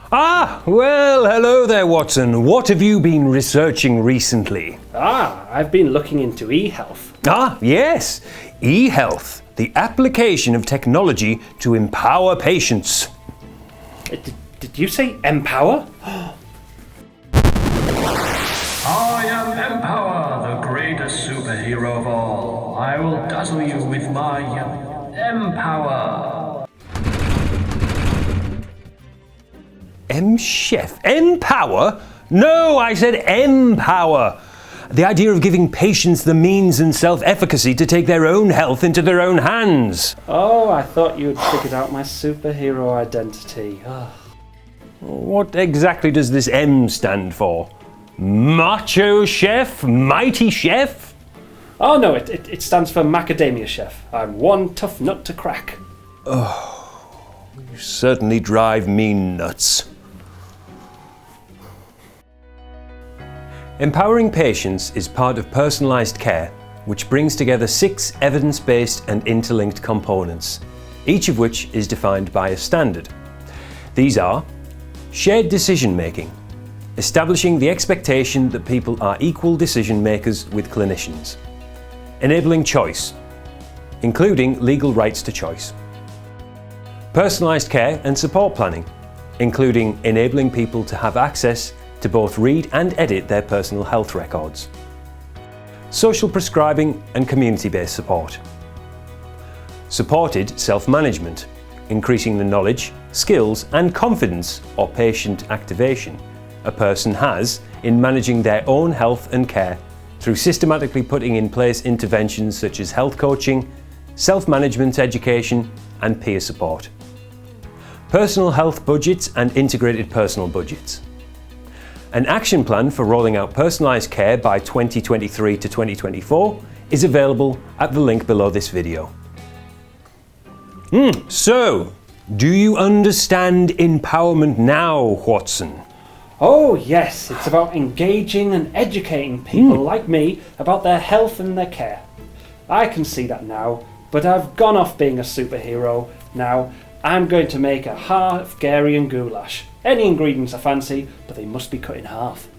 Ah, well, hello there, Watson. What have you been researching recently? I've been looking into eHealth. Ah, yes, eHealth, the application of technology to empower patients. Did you say empower? I am Empower, the greatest superhero of all. I will dazzle you with my Empower. Chef? Empower? No, I said empower. The idea of giving patients the means and self-efficacy to take their own health into their own hands. Oh, I thought you had figured out my superhero identity. What exactly does this M stand for? Macho chef? Mighty chef? Oh no, it stands for macadamia chef. I'm one tough nut to crack. You certainly drive me nuts. Empowering patients is part of personalised care, which brings together 6 evidence-based and interlinked components, each of which is defined by a standard. These are shared decision-making, establishing the expectation that people are equal decision makers with clinicians. Enabling choice, including legal rights to choice. Personalised care and support planning, including enabling people to have access to both read and edit their personal health records. Social prescribing and community-based support. Supported self-management, increasing the knowledge, skills and confidence or patient activation a person has in managing their own health and care through systematically putting in place interventions such as health coaching, self-management education and peer support. Personal health budgets and integrated personal budgets. An action plan for rolling out personalised care by 2023 to 2024 is available at the link below this video. So, do you understand empowerment now, Watson? Oh yes, it's about engaging and educating people like me about their health and their care. I can see that now, but I've gone off being a superhero. Now I'm going to make a Hungarian goulash. Any ingredients I fancy, but they must be cut in half.